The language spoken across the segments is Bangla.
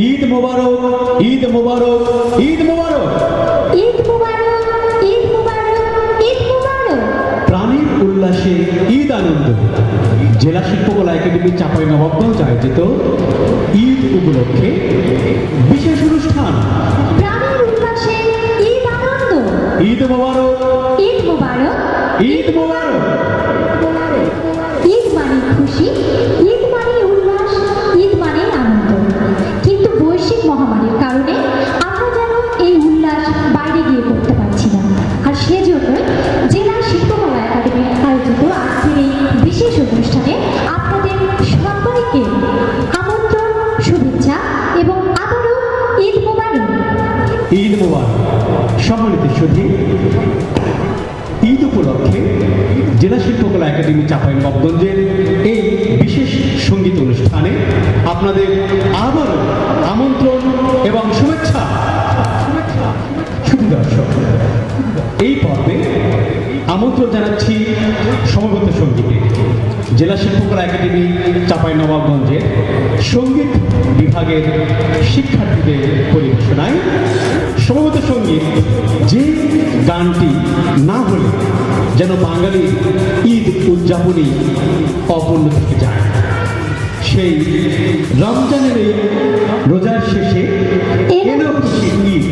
ঈদ মোবারক, ঈদ মোবারক, ঈদ মোবারক, ঈদ মুবারক, ঈদ মুবারক, ঈদ মুবারক। প্রাণীর উল্লাসে ঈদ আনন্দ। জেলা শিল্পকলা একাডেমি চাঁপাইনবাবগঞ্জ আয়োজিত ঈদ উপলক্ষে বিশেষ অনুষ্ঠান। প্রাণীর উল্লাসে ঈদ আনন্দ। ঈদ মোবারক, ঈদ মুবারক, ঈদ মোবারক। ঈদ মানে খুশি, ঈদ মানে উল্লাস, ঈদ মানে আনন্দ। কিন্তু বৈশ্বিক মহামারীর কারণে আমরা যেন এই উল্লাস বাইরে গিয়ে করতে পারছি না। আর সেজন্যই জেলা শিল্পকলা একাডেমির আয়োজিত আজকের এই বিশেষ অনুষ্ঠানে আপনাদের সকলকে আমন্ত্রণ, শুভেচ্ছা এবং আবারও ঈদ মোবারক। ঈদ মোবারক। সম্মানিত সুধী, ঈদ উপলক্ষে জেলা শিল্পকলা একাডেমি চাঁপাইনবাবগঞ্জের এই বিশেষ সঙ্গীত অনুষ্ঠানে আপনাদের আবারও আমন্ত্রণ এবং শুভেচ্ছা। শুধু দর্শক, এই পর্বে আমন্ত্রণ জানাচ্ছি সমবেত সঙ্গীতে জেলা শিল্পকলা একাডেমি চাঁপাইনবাবগঞ্জের সঙ্গীত বিভাগের শিক্ষার্থীদের পরিবেশনায় সমবেত সঙ্গীত, যে গানটি না হলে যেন বাঙালির ঈদ উদযাপনী অপূর্ণ থেকে যায়। সেই রমজানের এই রোজার শেষে এলো খুশির ঈদ।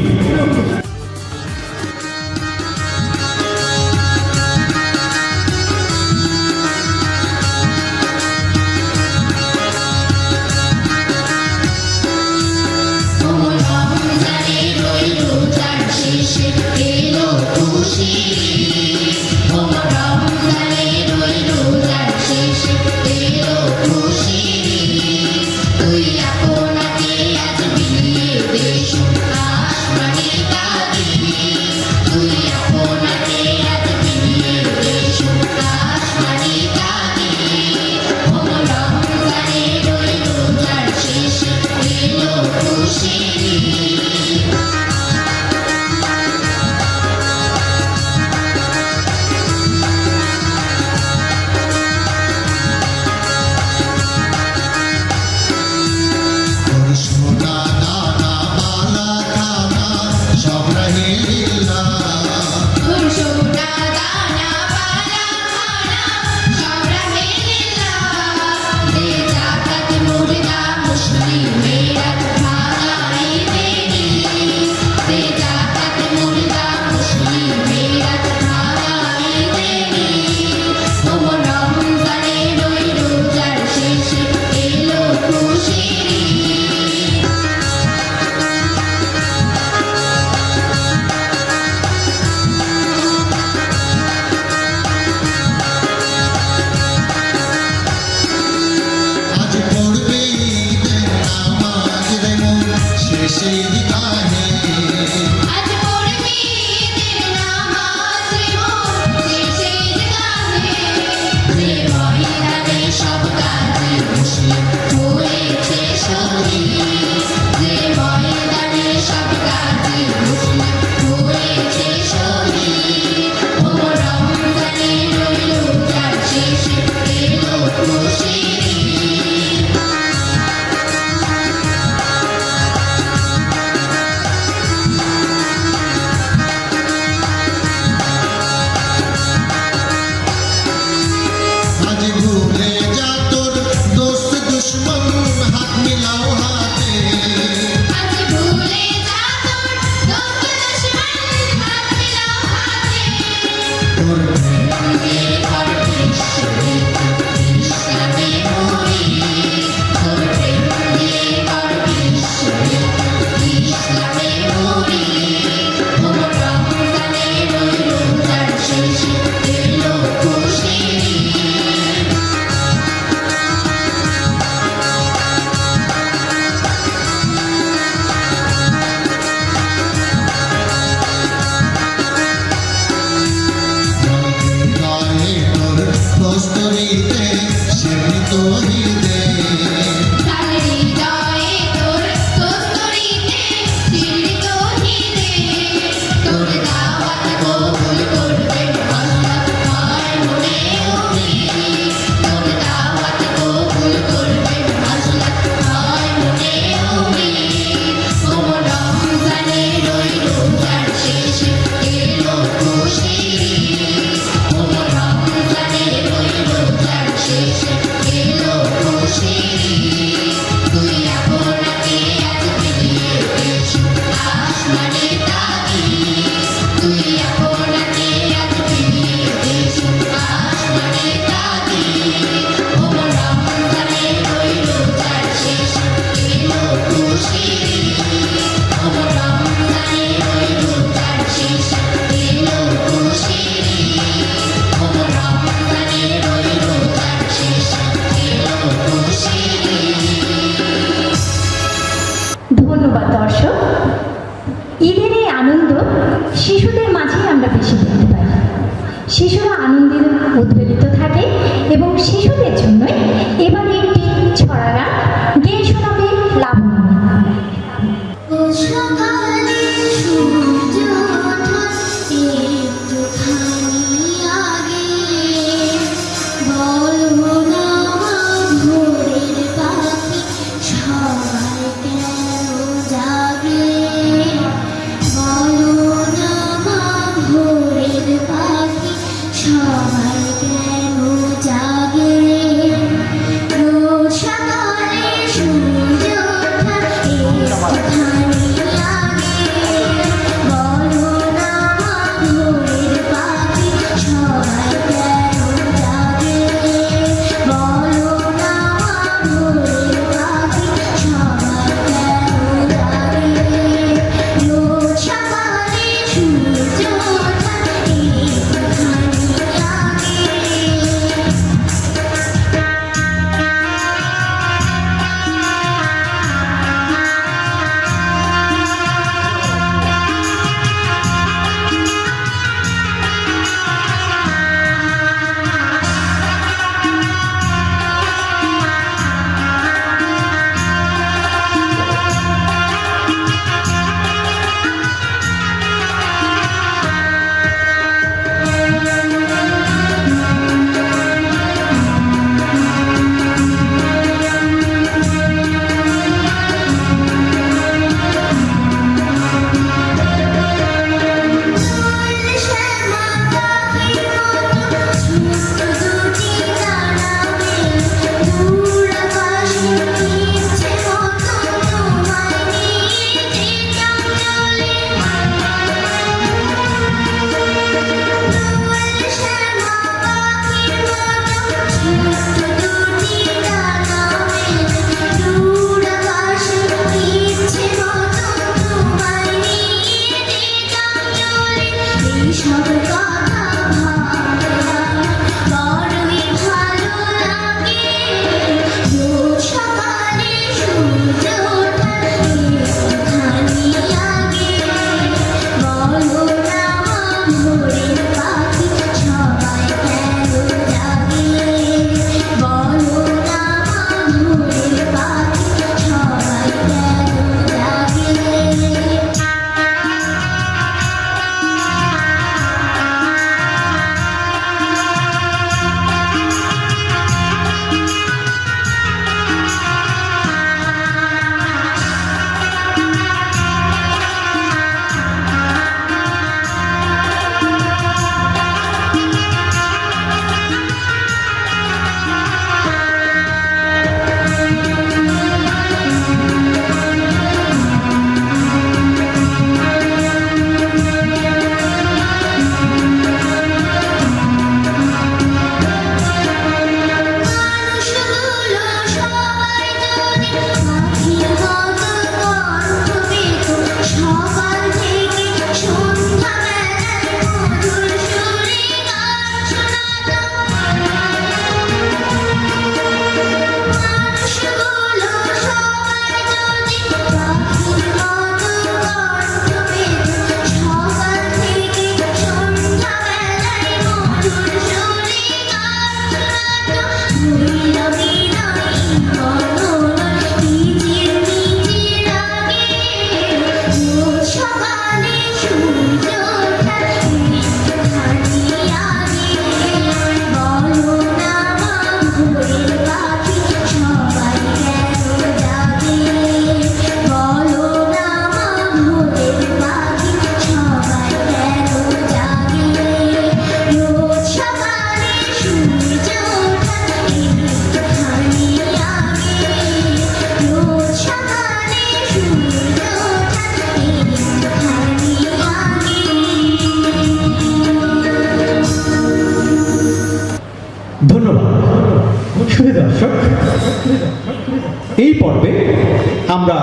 আমরা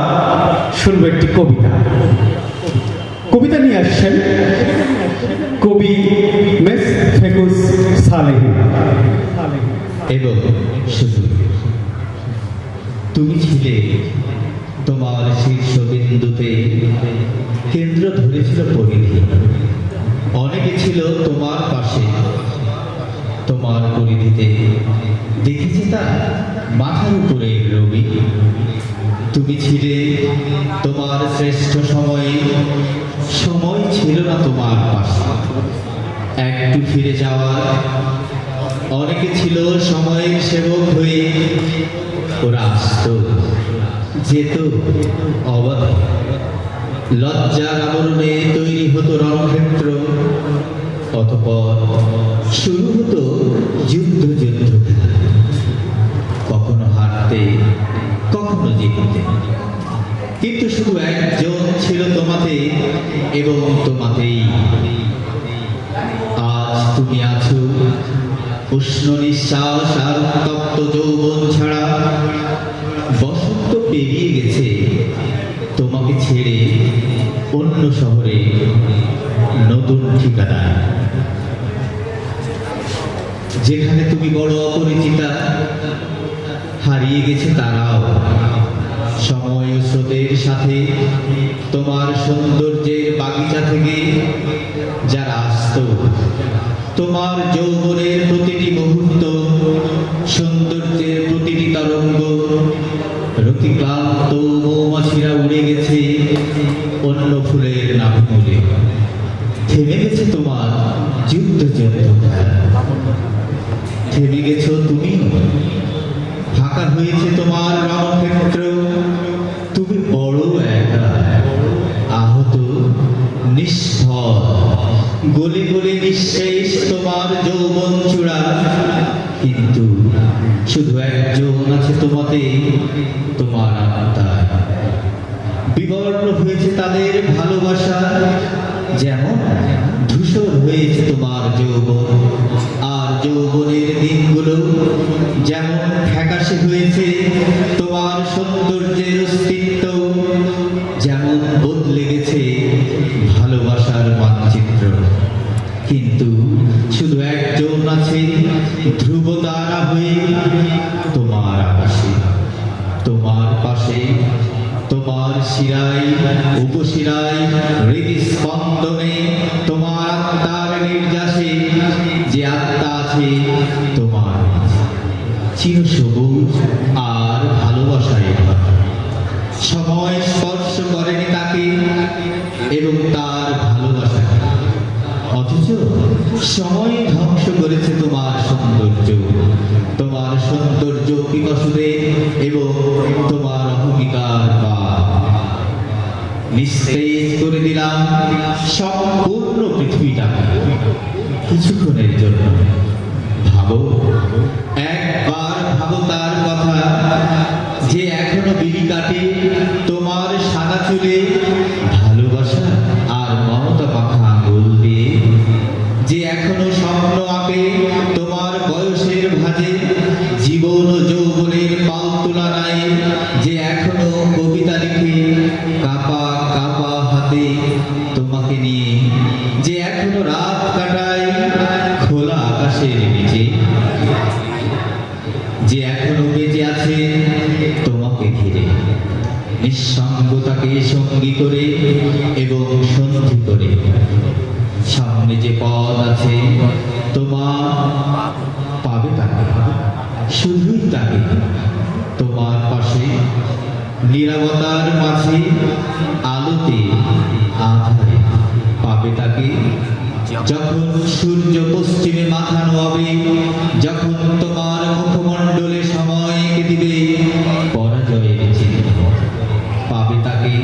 শুনবো একটি কবিতা। কবিতা নিয়ে আসছেন কবি মেস ফেকুস সালেহ। এবং শুধু তুমি ছিলে তোমার শীর্ষবিন্দুতে, কেন্দ্র ধরেছিল পরিধি। অনেকে ছিল তোমার পাশে, তোমার পরিধিতে দেখেছি তা মাথার উপরে রবি। তুমি ছিলে তোমার শ্রেষ্ঠ সময়ে, সময় ছিল না তোমার পাশে একটু ফিরে যাওয়ার। অনেকে ছিল সময়ের সেবক হয়ে, ওরা আসত যেত অবাধে। লজ্জার আবরণে তৈরি হতো রণক্ষেত্র, অতঃপর শুরু হতো যুদ্ধ যুদ্ধ খেলা। কখনো হারতে, কখনো জিততে, কিন্তু শুধু একজন ছিল তোমাতে এবং তোমাতেই। আজ তুমি আছো উষ্ণ নিঃশ্বাস আর উত্তপ্ত যৌবন ছাড়া। বসন্ত পেরিয়ে গেছে তোমাকে ছেড়ে অন্য শহরে, নতুন ঠিকানায়, যেখানে তুমি বড় অপরিচিতা। হারিয়ে গেছে তারাও সময় ও স্রোতের সাথে। তোমার সৌন্দর্যের বাগিচা থেকে যারা আসত, তোমার যৌবনের প্রতিটি মুহূর্ত, সৌন্দর্যের প্রতিটি তরঙ্গ, রতিক্লান্ত মৌমাছিরা উড়ে গেছে অন্য ফুলের নাভিমূলে। থেমে গেছে তোমার যুদ্ধ যুদ্ধ খেলা। থেমে গেছো তুমি, ফাঁকা হয়েছে তোমার রণক্ষেত্র। তুমি বড় একা, আহত, নিষ্ফল, গলে গলে নিঃশেষ তোমার যৌবন চূড়া। কিন্তু শুধু একজন আছে তোমাতে, তোমার আত্মায়। বিবর্ণ হয়েছে তাদের ভালোবাসা, যেমন ধূসর হয়েছে তোমার যৌবন। আর যৌবনের দিনগুলো যেমন ফ্যাকাশে হয়েছে তোমার সৌন্দর্যের অস্তিত্ব, যেমন বদলে গেছে ভালোবাসার মানচিত্র। কিন্তু শুধু একজন আছে ধ্রুব তারা হয়ে তোমার আকাশে, তোমার পাশে, তোমার শিরায়, উপশিরায়, হৃদস্পন্দনে, তোমার আত্মার নির্যাসে। যে আত্মা আছে তোমার চিরসবুজ আর ভালোবাসায় ভরা। সময় স্পর্শ করেনি তাকে এবং তার ভালোবাসাকে, অথচ সময় ধ্বংস করেছে তোমার সৌন্দর্য। তোমার সৌন্দর্য পিপাসুদের এবং তোমার অহমিকার পাপ। নিস্তেজ করে দিলাম সম্পূর্ণ পৃথিবীটাকে কিছুক্ষণের জন্য। ভাবো, একবার ভাবো তার কথা, যে এখনো বিড়ি কাটে তোমার সাদা চুলে, ভালোবাসা আর মমতা মাখা আঙুল দিয়ে। যে এখনো স্বপ্ন আঁকে তোমার বয়সের ভাঁজে, জীবন ও যৌবনের পাল তুলনায়। যে এখনো কবিতা লিখে কাপা কাপা হাতে তোমাকে নিয়ে। যে এখনো রাত কাটায় খোলা আকাশের নিচে। যে এখনো বেঁচে আছে তোমাকে ঘিরে, নিঃসঙ্গতাকে সঙ্গী করে এবং সন্ধি করে। সামনে যে পথ আছে তোমার, পাবে তাকে, শুধুই তাকে। তোমার পাশে নীরবতার মাঝে, আলোতে আধারে পাবে তাকে। যখন সূর্য পশ্চিমে মাথা নোয়াবে, যখন তোমার মুখমণ্ডলে সময় এঁকে দিবে পরাজয়ের চিহ্ন, পাবে তাকে।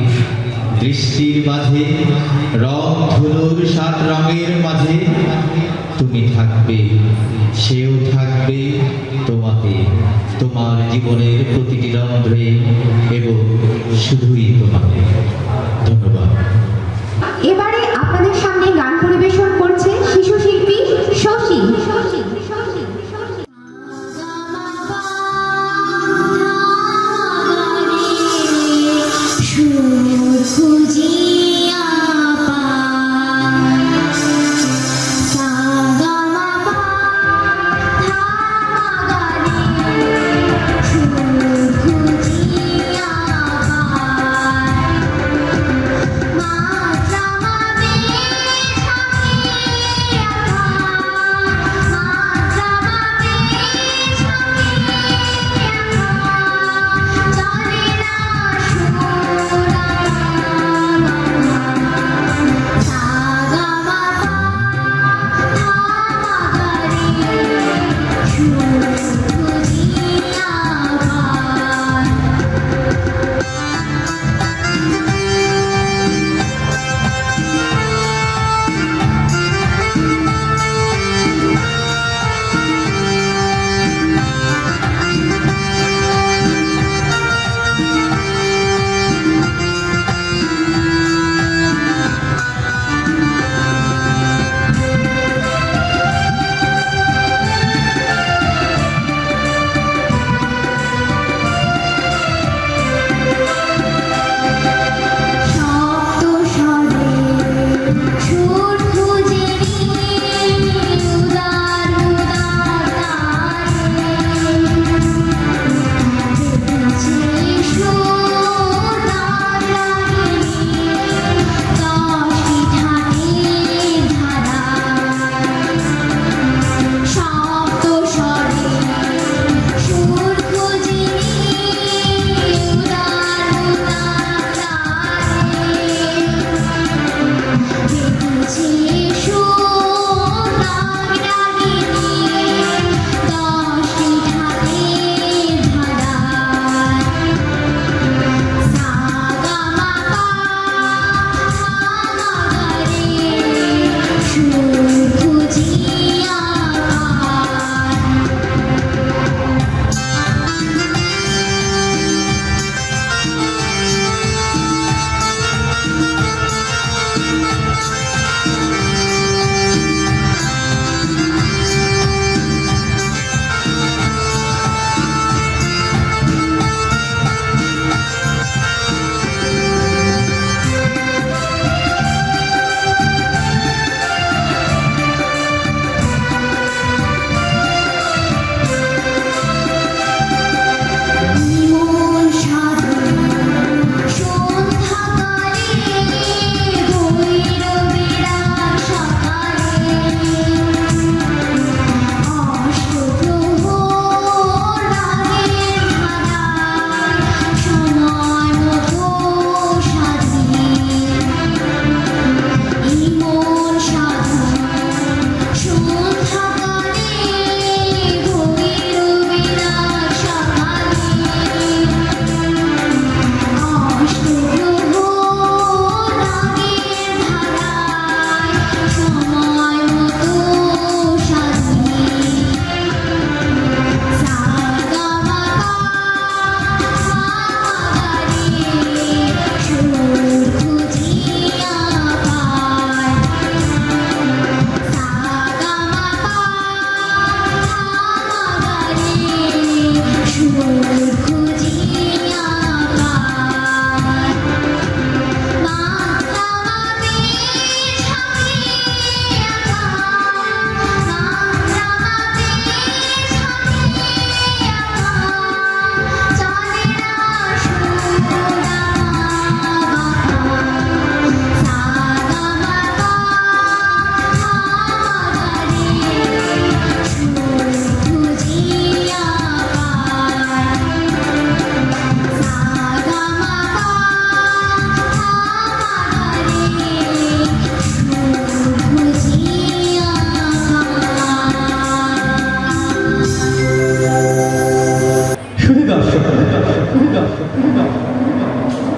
দৃষ্টির মাঝে, রং ধুলোর 7 রঙের মাঝে তুমি থাকবে, সেও থাকবে তোমাকে, তোমার জীবনের প্রতিটি রন্ধ্রে এবং শুধুই তোমাকে। ধন্যবাদ। এবারে আপনাদের সামনে গান পরিবেশন করছে শিশু শিল্পী শশী।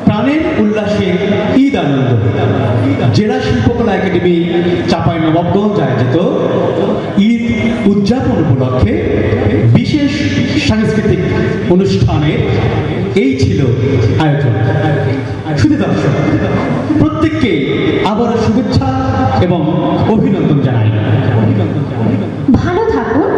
প্রাণের উল্লাসে ঈদ আনন্দ জেলা শিল্পকলা একাডেমি চাঁপাইনবাবগঞ্জ আয়োজিত ঈদ উদযাপন উপলক্ষে বিশেষ সাংস্কৃতিক অনুষ্ঠানের এই ছিল আয়োজন। শুধু দর্শক প্রত্যেককে আবারও শুভেচ্ছা এবং অভিনন্দন জানাই। ভালো থাকুন,